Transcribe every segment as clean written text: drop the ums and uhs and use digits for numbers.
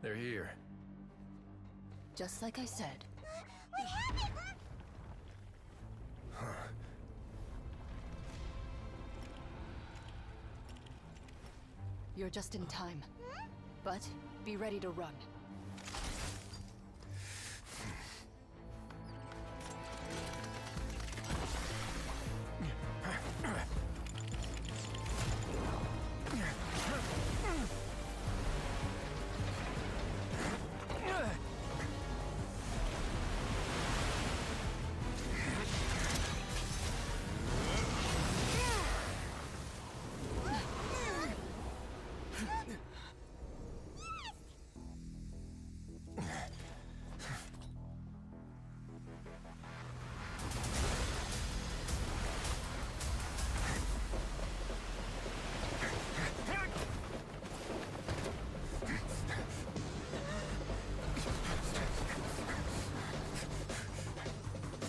They're here. Just like I said. We have it! You're just in time. But be ready to run.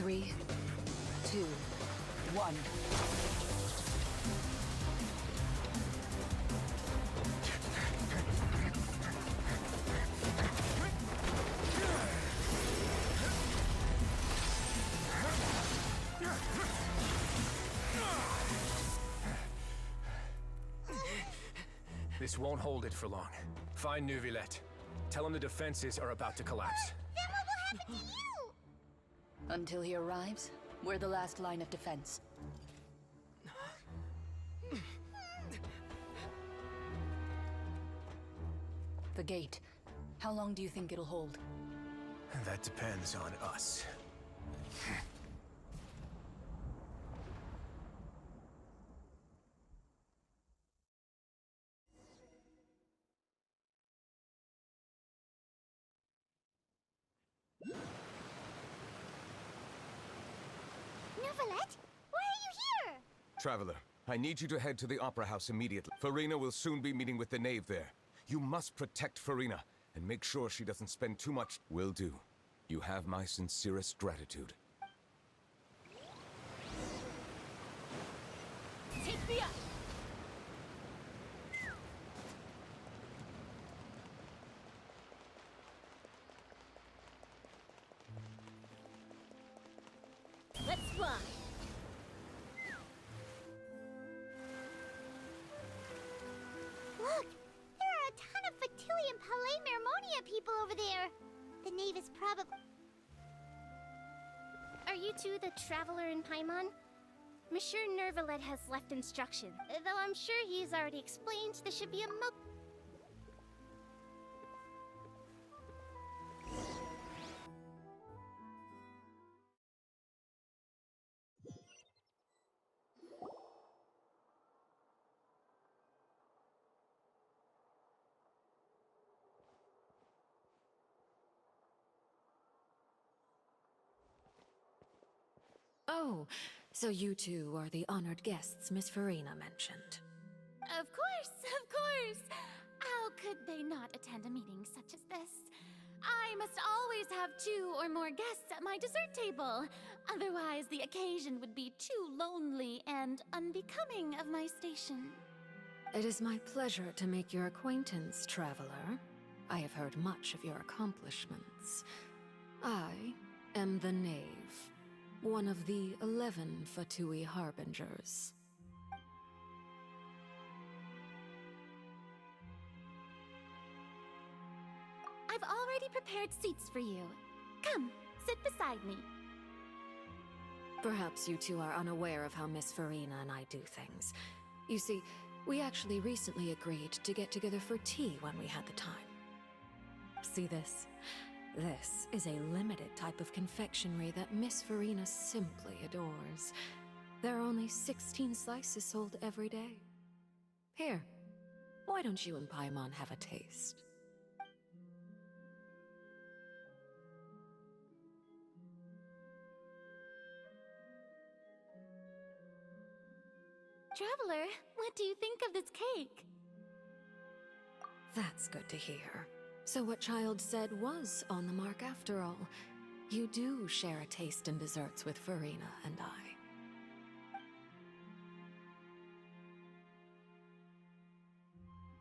Three, two, one. This won't hold it for long. Find Neuvillette. Tell him the defenses are about to collapse. Then what will happen to you? Until he arrives, we're the last line of defense. The gate. How long do you think it'll hold? That depends on us. Neuvillette? Why are you here? Traveler, I need you to head to the Opera House immediately. Farina will soon be meeting with the knave there. You must protect Farina, and make sure she doesn't spend too much... Will do. You have my sincerest gratitude. Take me up! Let's fly. Look! There are a ton of Fatui and Palais Mermonia people over there. The knave is probably... Are you two the traveler in Paimon? Monsieur Neuvillette has left instructions, though I'm sure he's already explained there should be a Oh, so you two are the honored guests Miss Farina mentioned. Of course, of course! How could they not attend a meeting such as this? I must always have 2 or more guests at my dessert table. Otherwise, the occasion would be too lonely and unbecoming of my station. It is my pleasure to make your acquaintance, traveler. I have heard much of your accomplishments. I am the knave, one of the 11 Fatui harbingers. I've already prepared seats for you. Come, sit beside me. Perhaps you two are unaware of how Miss Farina and I do things. You see, we actually recently agreed to get together for tea when we had the time. See this? This is a limited type of confectionery that Miss Farina simply adores. There are only 16 slices sold every day. Here, why don't you and Paimon have a taste? Traveler, what do you think of this cake? That's good to hear. So what Child said was on the mark after all. You do share a taste in desserts with Farina and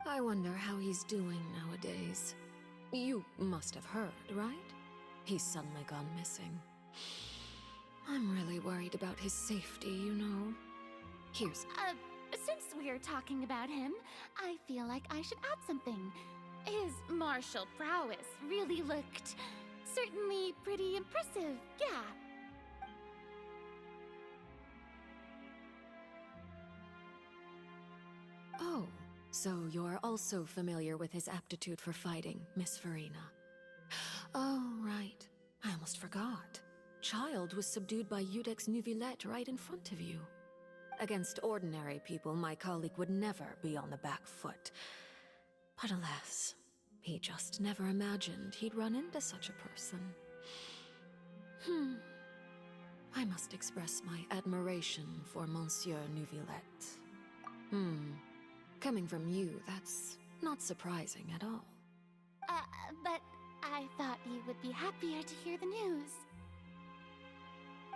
I wonder how he's doing nowadays. You must have heard, right? He's suddenly gone missing. I'm really worried about his safety, you know. Here's... Since we're talking about him, I feel like I should add something. His martial prowess really looked... certainly pretty impressive, yeah. Oh, so you're also familiar with his aptitude for fighting, Miss Farina. Oh, right. I almost forgot. Child was subdued by Udex Neuvillette right in front of you. Against ordinary people, my colleague would never be on the back foot. But alas, he just never imagined he'd run into such a person. I must express my admiration for Monsieur Neuvillette. Coming from you, that's not surprising at all. But I thought you would be happier to hear the news.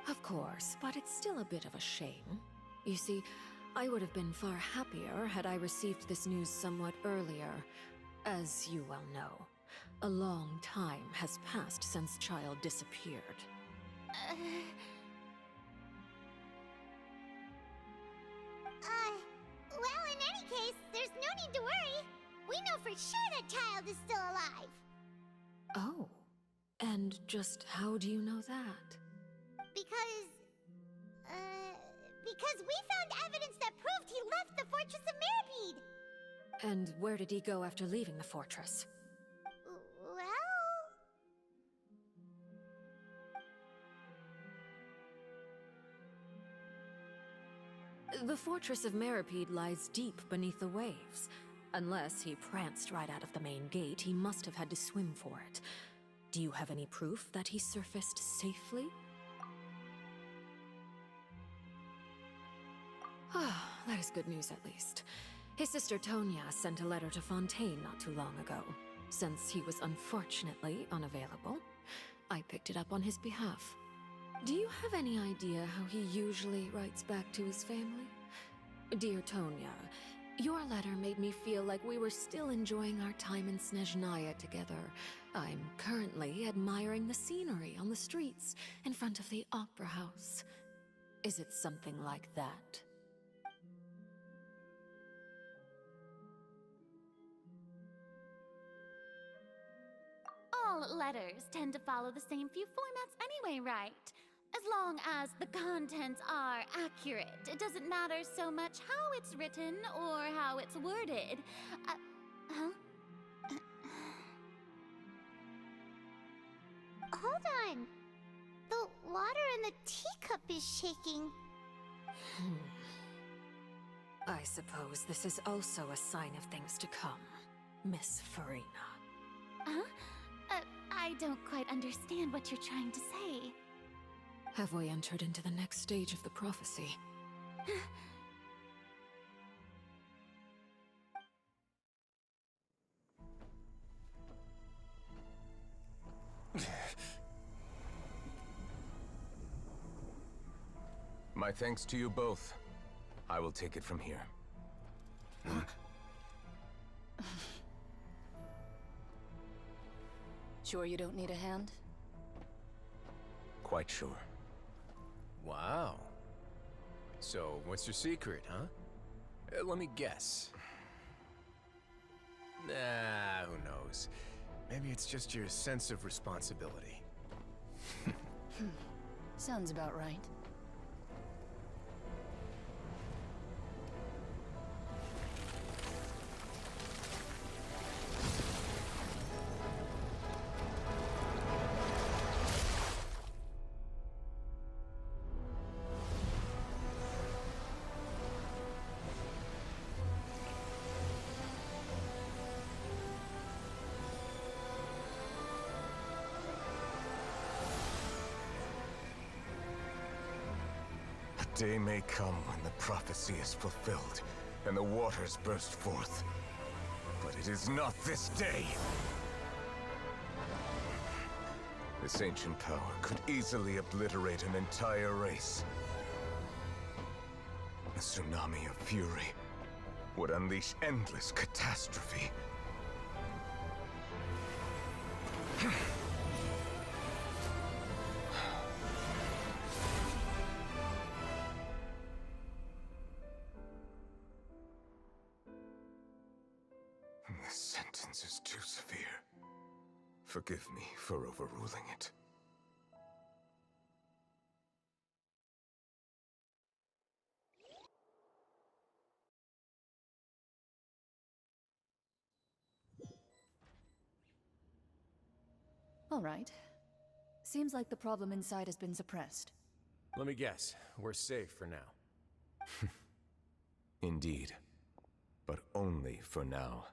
Of course, but it's still a bit of a shame. You see, I would have been far happier had I received this news somewhat earlier. As you well know, a long time has passed since Child disappeared. Well, in any case, there's no need to worry. We know for sure that Child is still alive. Oh, and just how do you know that? Because we found evidence that proved he left the Fortress of Mirabede. And where did he go after leaving the fortress? Well... The Fortress of Mirabede lies deep beneath the waves. Unless he pranced right out of the main gate, he must have had to swim for it. Do you have any proof that he surfaced safely? That is good news at least. His sister Tonya sent a letter to Fontaine not too long ago. Since he was unfortunately unavailable, I picked it up on his behalf. Do you have any idea how he usually writes back to his family? Dear Tonya, your letter made me feel like we were still enjoying our time in Snezhnaya together. I'm currently admiring the scenery on the streets in front of the opera house. Is it something like that? All letters tend to follow the same few formats anyway, right? As long as the contents are accurate, it doesn't matter so much how it's written or how it's worded. Hold on. The water in the teacup is shaking. I suppose this is also a sign of things to come, Miss Farina. I don't quite understand what you're trying to say. Have we entered into the next stage of the prophecy? My thanks to you both. I will take it from here. Sure you don't need a hand? Quite sure. Wow. So, what's your secret, huh? Let me guess. Nah, who knows? Maybe it's just your sense of responsibility. Sounds about right. A day may come when the prophecy is fulfilled, and the waters burst forth. But it is not this day! This ancient power could easily obliterate an entire race. A tsunami of fury would unleash endless catastrophe. This sentence is too severe. Forgive me for overruling it. All right. Seems like the problem inside has been suppressed. Let me guess. We're safe for now. Indeed. But only for now.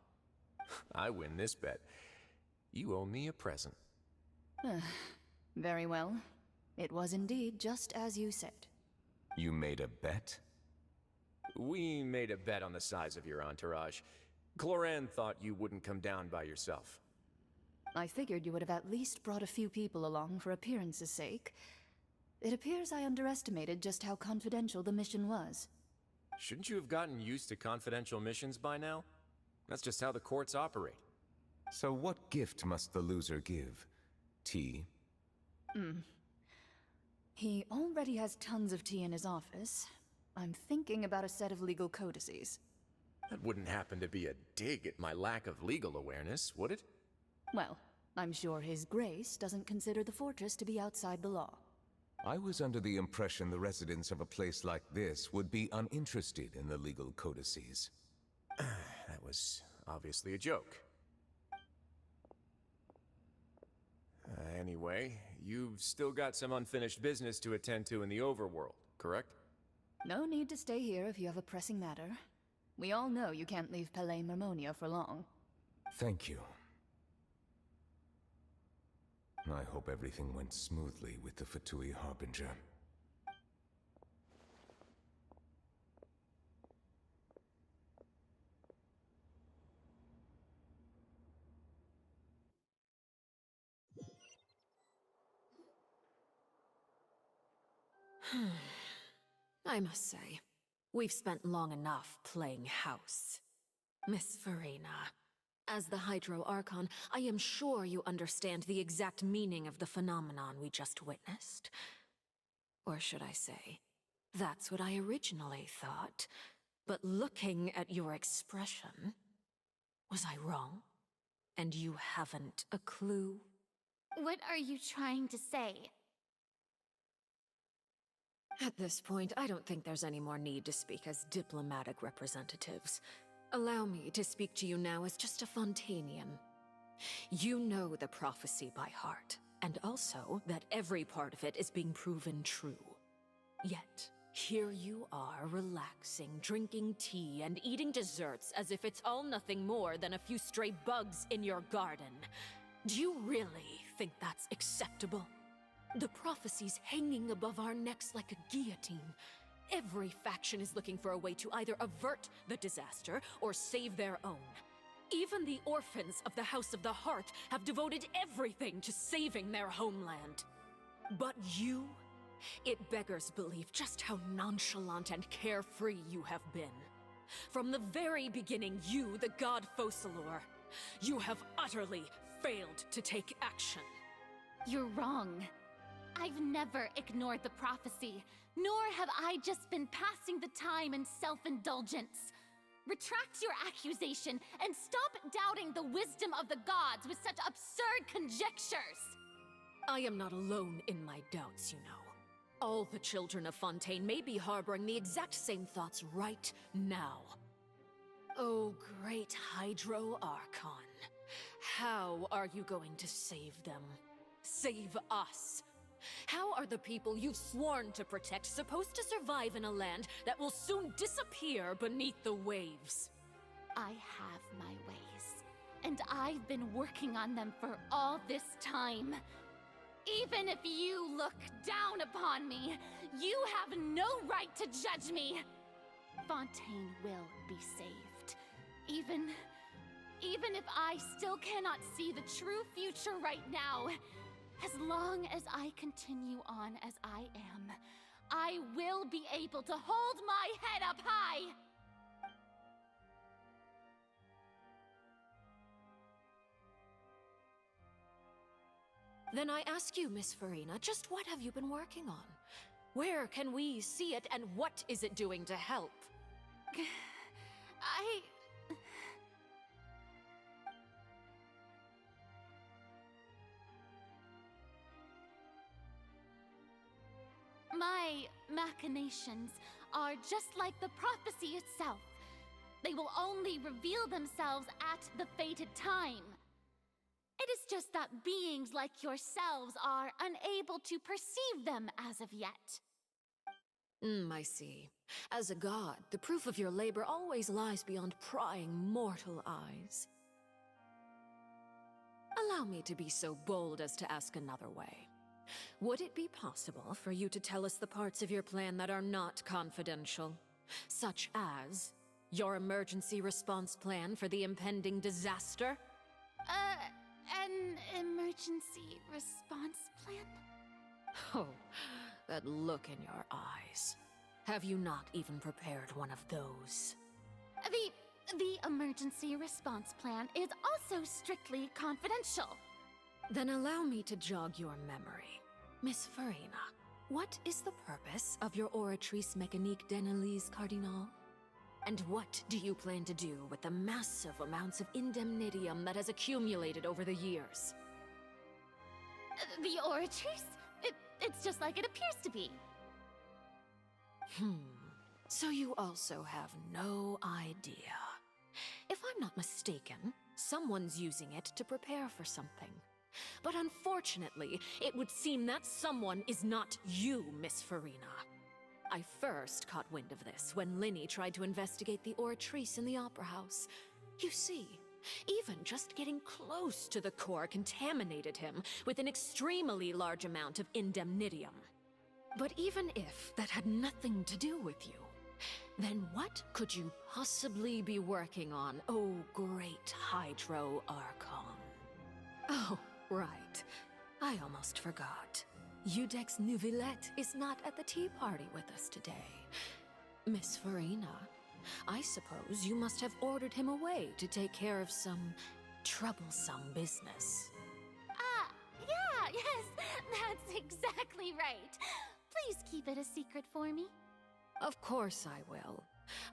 I win this bet. You owe me a present. Very well. It was indeed just as you said. You made a bet? We made a bet on the size of your entourage. Cloran thought you wouldn't come down by yourself. I figured you would have at least brought a few people along for appearance's sake. It appears I underestimated just how confidential the mission was. Shouldn't you have gotten used to confidential missions by now? That's just how the courts operate. So what gift must the loser give? Tea? He already has tons of tea in his office. I'm thinking about a set of legal codices. That wouldn't happen to be a dig at my lack of legal awareness, would it? Well, I'm sure His Grace doesn't consider the fortress to be outside the law. I was under the impression the residents of a place like this would be uninterested in the legal codices. That was obviously a joke. Anyway, you've still got some unfinished business to attend to in the overworld, correct? No need to stay here if you have a pressing matter. We all know you can't leave Palais Marmonia for long. Thank you. I hope everything went smoothly with the Fatui Harbinger. I must say, we've spent long enough playing house. Miss Farina, as the Hydro Archon, I am sure you understand the exact meaning of the phenomenon we just witnessed. Or should I say, that's what I originally thought. But looking at your expression, was I wrong? And you haven't a clue? What are you trying to say? At this point, I don't think there's any more need to speak as diplomatic representatives. Allow me to speak to you now as just a Fontanian. You know the prophecy by heart, and also that every part of it is being proven true. Yet, here you are relaxing, drinking tea, and eating desserts as if it's all nothing more than a few stray bugs in your garden. Do you really think that's acceptable? The prophecy's hanging above our necks like a guillotine. Every faction is looking for a way to either avert the disaster or save their own. Even the orphans of the House of the Hearth have devoted everything to saving their homeland. But you? It beggars belief just how nonchalant and carefree you have been. From the very beginning, you, the god Focalor, you have utterly failed to take action. You're wrong. I've never ignored the prophecy, nor have I just been passing the time in self-indulgence. Retract your accusation and stop doubting the wisdom of the gods with such absurd conjectures! I am not alone in my doubts, you know. All the children of Fontaine may be harboring the exact same thoughts right now. Oh, great Hydro Archon. How are you going to save them? Save us? How are the people you've sworn to protect supposed to survive in a land that will soon disappear beneath the waves? I have my ways, and I've been working on them for all this time. Even if you look down upon me, you have no right to judge me. Fontaine will be saved. Even if I still cannot see the true future right now, as long as I continue on as I am, I will be able to hold my head up high! Then I ask you, Miss Farina, just what have you been working on? Where can we see it, and what is it doing to help? My machinations are just like the prophecy itself. They will only reveal themselves at the fated time. It is just that beings like yourselves are unable to perceive them as of yet. I see. As a god, the proof of your labor always lies beyond prying mortal eyes. Allow me to be so bold as to ask another way. Would it be possible for you to tell us the parts of your plan that are not confidential? Such as your emergency response plan for the impending disaster? An emergency response plan? Oh, that look in your eyes. Have you not even prepared one of those? The emergency response plan is also strictly confidential. Then allow me to jog your memory. Miss Farina, what is the purpose of your oratrice mécanique d'analyse cardinal? And what do you plan to do with the massive amounts of indemnitium that has accumulated over the years? The oratrice? It's just like it appears to be. So you also have no idea. If I'm not mistaken, someone's using it to prepare for something. But unfortunately, it would seem that someone is not you, Miss Farina. I first caught wind of this when Linny tried to investigate the oratrice in the Opera House. You see, even just getting close to the core contaminated him with an extremely large amount of indemnitium. But even if that had nothing to do with you, then what could you possibly be working on, oh great Hydro Archon? Oh, right. I almost forgot. Udex Neuvillette is not at the tea party with us today. Miss Farina, I suppose you must have ordered him away to take care of some troublesome business. Yeah, yes, that's exactly right. Please keep it a secret for me. Of course I will.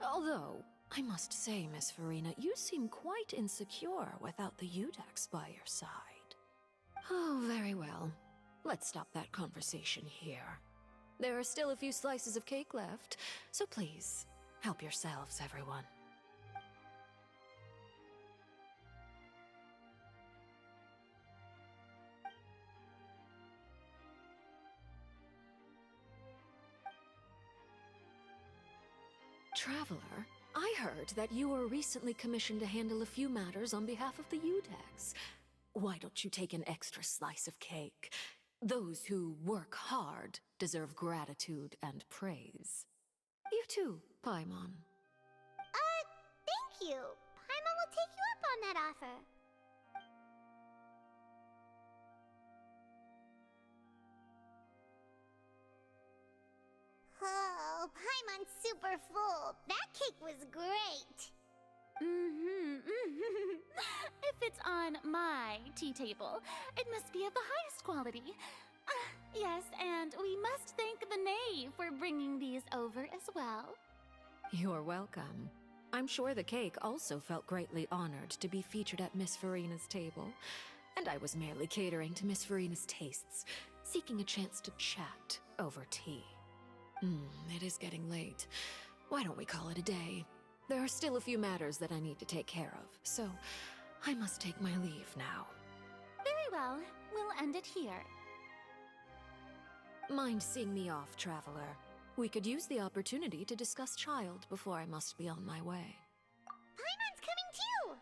Although, I must say, Miss Farina, you seem quite insecure without the Udex by your side. Oh, very well. Let's stop that conversation here. There are still a few slices of cake left, so please, help yourselves, everyone. Traveler, I heard that you were recently commissioned to handle a few matters on behalf of the Udex. Why don't you take an extra slice of cake? Those who work hard deserve gratitude and praise. You too, Paimon. Thank you. Paimon will take you up on that offer. Oh, Paimon's super full. That cake was great. If it's on my tea table, it must be of the highest quality. Yes, and we must thank the knave for bringing these over as well. You're welcome. I'm sure the cake also felt greatly honored to be featured at Miss Farina's table, and I was merely catering to Miss Farina's tastes, seeking a chance to chat over tea. It is getting late. Why don't we call it a day? There are still a few matters that I need to take care of, so I must take my leave now. Very well, we'll end it here. Mind seeing me off, Traveler? We could use the opportunity to discuss Child before I must be on my way. Paimon's coming too.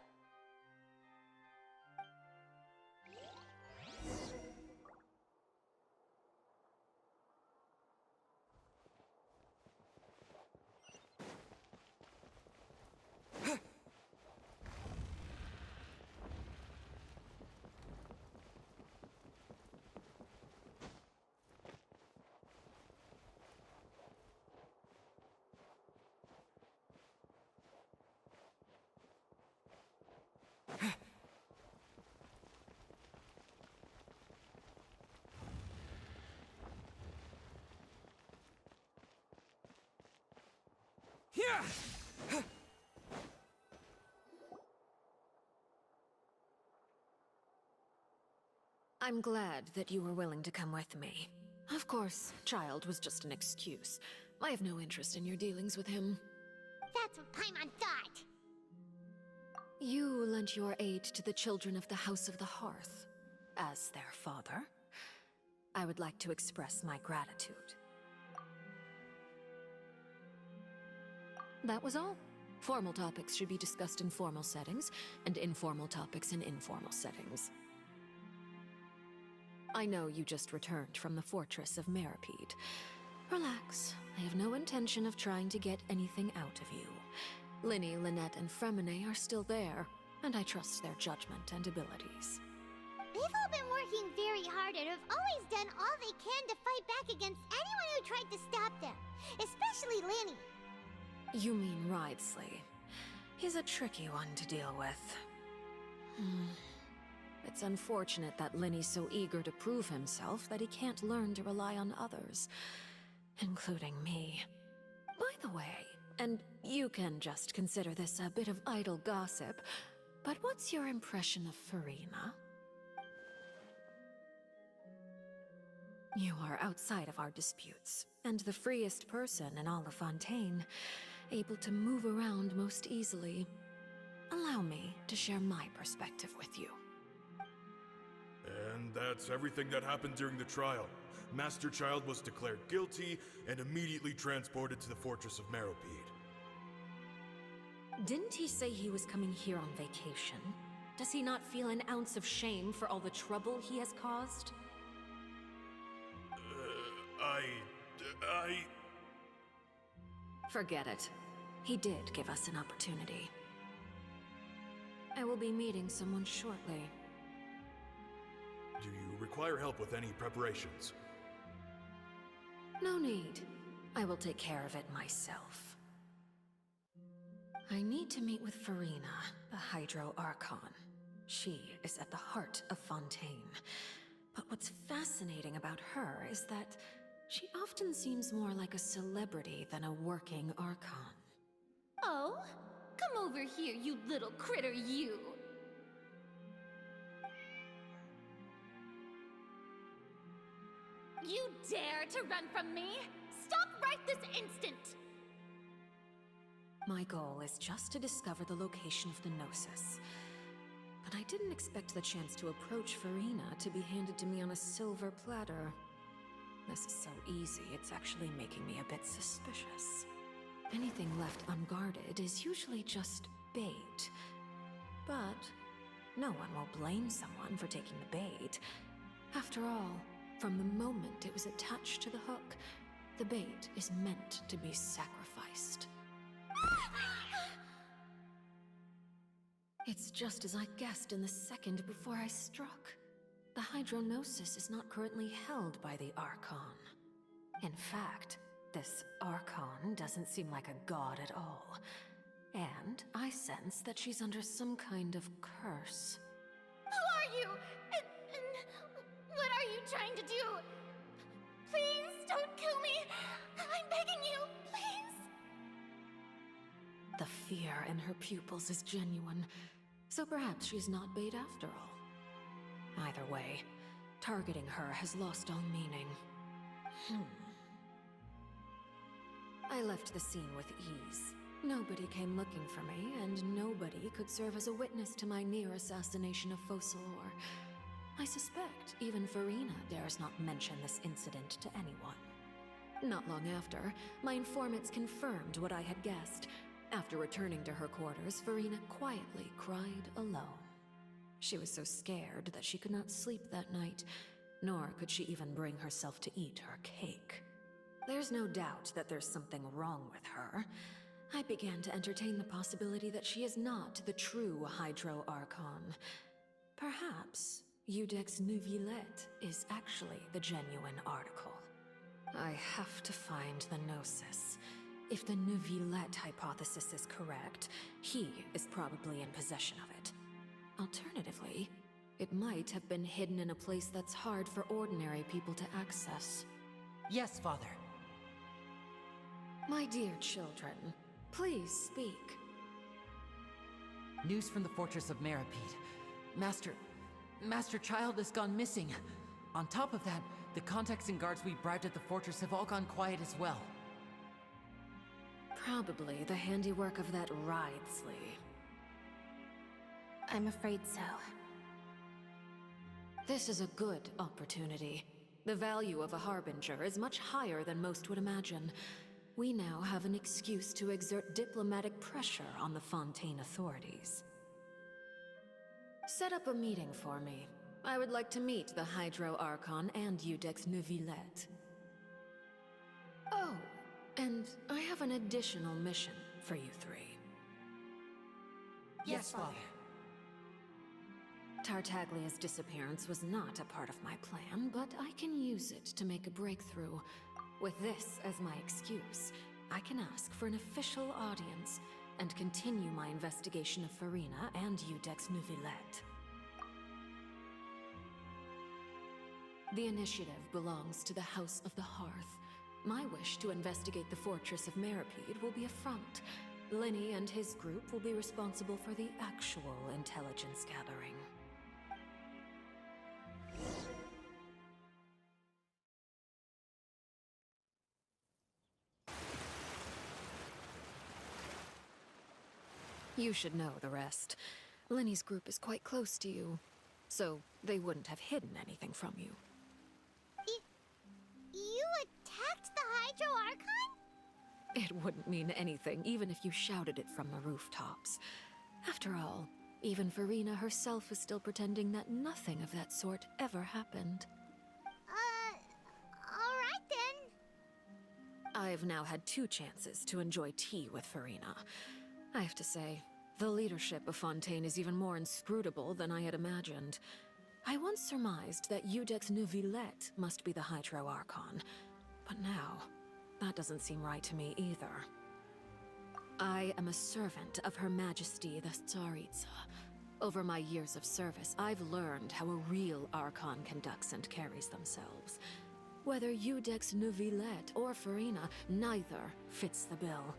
I'm glad that you were willing to come with me. Of course, child was just an excuse. I have no interest in your dealings with him. That's what Paimon thought. You lent your aid to the children of the House of the Hearth. As their father, I would like to express my gratitude. That was all. Formal topics should be discussed in formal settings, and informal topics in informal settings. I know you just returned from the fortress of Meripede. Relax. I have no intention of trying to get anything out of you. Linny, Lynette, and Fremine are still there, and I trust their judgment and abilities. They've all been working very hard and have always done all they can to fight back against anyone who tried to stop them. Especially Linny. You mean Ridesley. He's a tricky one to deal with. It's unfortunate that Linny's so eager to prove himself that he can't learn to rely on others, including me. By the way, and you can just consider this a bit of idle gossip, but what's your impression of Furina? You are outside of our disputes, and the freest person in all of Fontaine, able to move around most easily. Allow me to share my perspective with you. And that's everything that happened during the trial. Master Child was declared guilty and immediately transported to the Fortress of Meripede. Didn't he say he was coming here on vacation? Does he not feel an ounce of shame for all the trouble he has caused? Forget it. He did give us an opportunity. I will be meeting someone shortly. Do you require help with any preparations? No need. I will take care of it myself. I need to meet with Furina, the Hydro Archon. She is at the heart of Fontaine. But what's fascinating about her is that she often seems more like a celebrity than a working Archon. Oh? Come over here, you little critter, you! You dare to run from me? Stop right this instant! My goal is just to discover the location of the Gnosis. But I didn't expect the chance to approach Furina to be handed to me on a silver platter. This is so easy, it's actually making me a bit suspicious. Anything left unguarded is usually just bait. But no one will blame someone for taking the bait. After all, from the moment it was attached to the hook, the bait is meant to be sacrificed. It's just as I guessed in the second before I struck. The Hydronosis is not currently held by the Archon. In fact, this Archon doesn't seem like a god at all. And I sense that she's under some kind of curse. Who are you? And what are you trying to do? Please don't kill me! I'm begging you, please! The fear in her pupils is genuine, so perhaps she's not bait after all. Either way, targeting her has lost all meaning. I left the scene with ease. Nobody came looking for me, and nobody could serve as a witness to my near assassination of Focalor. I suspect even Furina dares not mention this incident to anyone. Not long after, my informants confirmed what I had guessed. After returning to her quarters, Furina quietly cried alone. She was so scared that she could not sleep that night, nor could she even bring herself to eat her cake. There's no doubt that there's something wrong with her. I began to entertain the possibility that she is not the true Hydro Archon. Perhaps Eudex Neuvillette is actually the genuine article. I have to find the Gnosis. If the Neuvillette hypothesis is correct, he is probably in possession of it. Alternatively, it might have been hidden in a place that's hard for ordinary people to access. Yes, Father. My dear children, Please speak. News from the fortress of Meripede. Master Child has gone missing. On top of that, the contacts and guards we bribed at the fortress have all gone quiet as well. Probably the handiwork of that Ridesley. I'm afraid so. This is a good opportunity. The value of a harbinger is much higher than most would imagine. We now have an excuse to exert diplomatic pressure on the Fontaine authorities. Set up a meeting for me. I would like to meet the Hydro Archon and Iudex Neuvillette. Oh, and I have an additional mission for you three. Yes, Father. Tartaglia's disappearance was not a part of my plan, but I can use it to make a breakthrough. With this as my excuse, I can ask for an official audience and continue my investigation of Farina and Iudex Neuvillette. The initiative belongs to the House of the Hearth. My wish to investigate the fortress of Meripede will be a front. Linny and his group will be responsible for the actual intelligence gathering. You should know the rest. Linny's group is quite close to you, so they wouldn't have hidden anything from you. You attacked the Hydro Archon? It wouldn't mean anything, even if you shouted it from the rooftops. After all, even Farina herself is still pretending that nothing of that sort ever happened. Alright then. I've now had 2 chances to enjoy tea with Farina. I have to say, the leadership of Fontaine is even more inscrutable than I had imagined. I once surmised that Iudex Neuvillette must be the Hydro Archon, but now, that doesn't seem right to me either. I am a servant of Her Majesty the Tsaritsa. Over my years of service, I've learned how a real Archon conducts and carries themselves. Whether Iudex Neuvillette or Farina, neither fits the bill.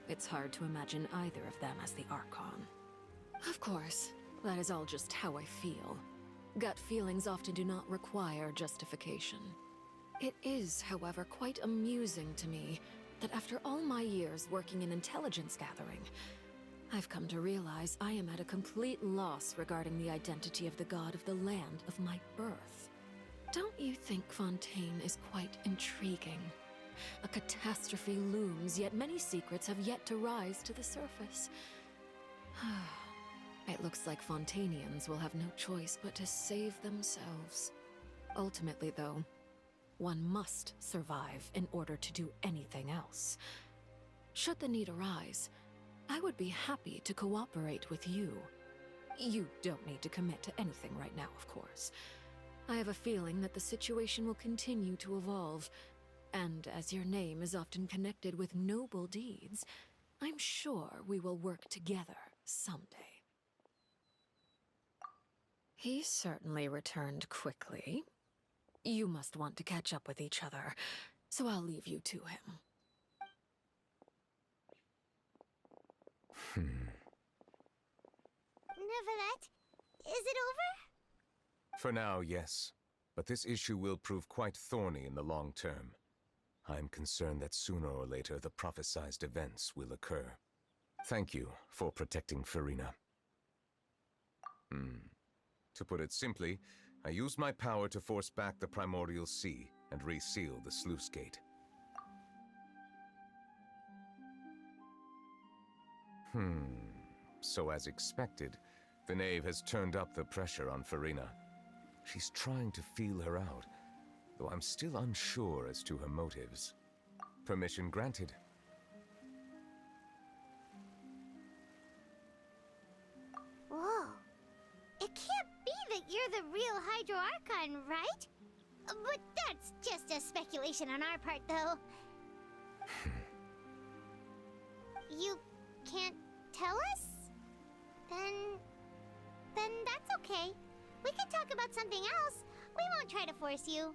It's hard to imagine either of them as the Archon. Of course, that is all just how I feel. Gut feelings often do not require justification. It is, however, quite amusing to me that after all my years working in intelligence gathering, I've come to realize I am at a complete loss regarding the identity of the god of the land of my birth. Don't you think Fontaine is quite intriguing? A catastrophe looms, yet many secrets have yet to rise to the surface. It looks like Fontainians will have no choice but to save themselves. Ultimately, though, one must survive in order to do anything else. Should the need arise, I would be happy to cooperate with you. You don't need to commit to anything right now, of course. I have a feeling that the situation will continue to evolve, and as your name is often connected with noble deeds, I'm sure we will work together someday. He certainly returned quickly. You must want to catch up with each other, so I'll leave you to him. Neuvillette, is it over? For now, yes. But this issue will prove quite thorny in the long term. I'm concerned that sooner or later the prophesized events will occur. Thank you for protecting Farina. To put it simply, I used my power to force back the Primordial Sea and reseal the sluice gate. So as expected, the knave has turned up the pressure on Farina. She's trying to feel her out, though I'm still unsure as to her motives. Permission granted. Whoa. It can't be that you're the real Hydro Archon, right? But that's just a speculation on our part, though. You can't tell us? Then that's okay. We can talk about something else. We won't try to force you.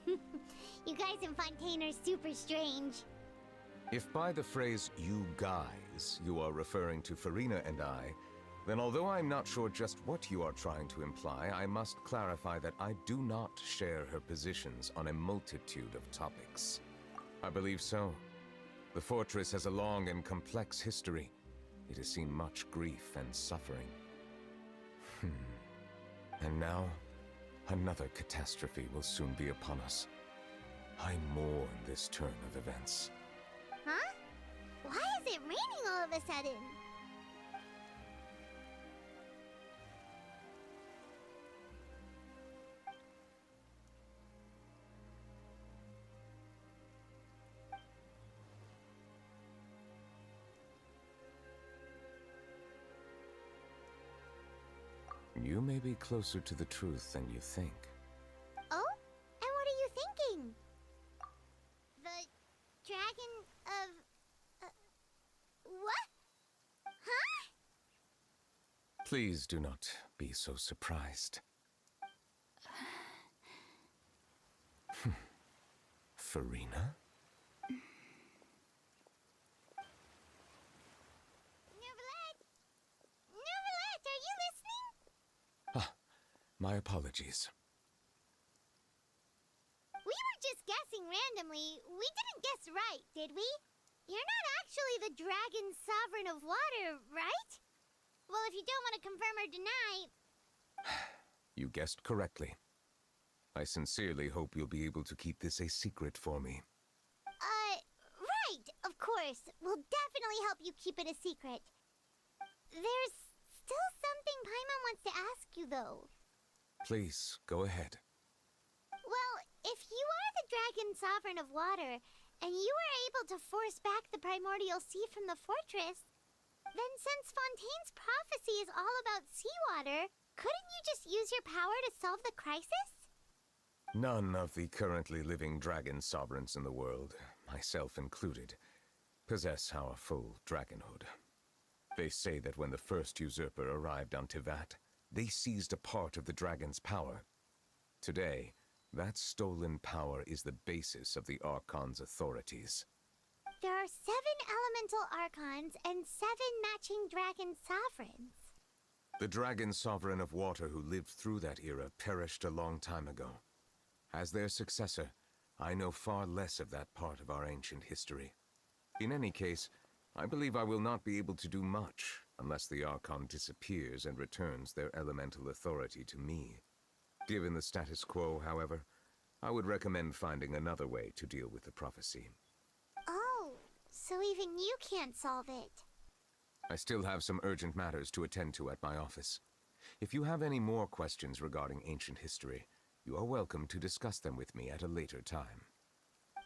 You guys in Fontaine are super strange. If by the phrase, you guys, you are referring to Farina and I, then although I'm not sure just what you are trying to imply, I must clarify that I do not share her positions on a multitude of topics. I believe so. The fortress has a long and complex history. It has seen much grief and suffering. And now, another catastrophe will soon be upon us. I mourn this turn of events. Huh? Why is it raining all of a sudden? You may be closer to the truth than you think. Oh? And what are you thinking? The dragon of... what? Huh? Please do not be so surprised. Farina? Neverlet, are you listening? My apologies. We were just guessing randomly. We didn't guess right, did we? You're not actually the dragon sovereign of water, right? Well, if you don't want to confirm or deny... You guessed correctly. I sincerely hope you'll be able to keep this a secret for me. Right, of course. We'll definitely help you keep it a secret. There's still something Paimon wants to ask you, though. Please, go ahead. Well, if you are the dragon sovereign of water, and you were able to force back the primordial sea from the fortress, then since Fontaine's prophecy is all about seawater, couldn't you just use your power to solve the crisis? None of the currently living dragon sovereigns in the world, myself included, possess our full dragonhood. They say that when the first usurper arrived on Tivat, they seized a part of the dragon's power. Today, that stolen power is the basis of the Archon's authorities. There are 7 elemental archons and 7 matching dragon sovereigns. The dragon sovereign of water who lived through that era perished a long time ago. As their successor, I know far less of that part of our ancient history. In any case, I believe I will not be able to do much unless the Archon disappears and returns their elemental authority to me. Given the status quo, however, I would recommend finding another way to deal with the prophecy. Oh, so even you can't solve it. I still have some urgent matters to attend to at my office. If you have any more questions regarding ancient history, you are welcome to discuss them with me at a later time.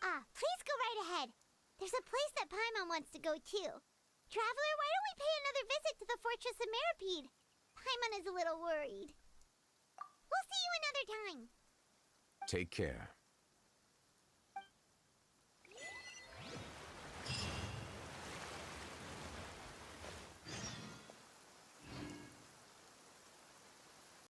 Please go right ahead. There's a place that Paimon wants to go too. Traveler, why don't we pay another visit to the Fortress of Meripede? Paimon is a little worried. We'll see you another time. Take care.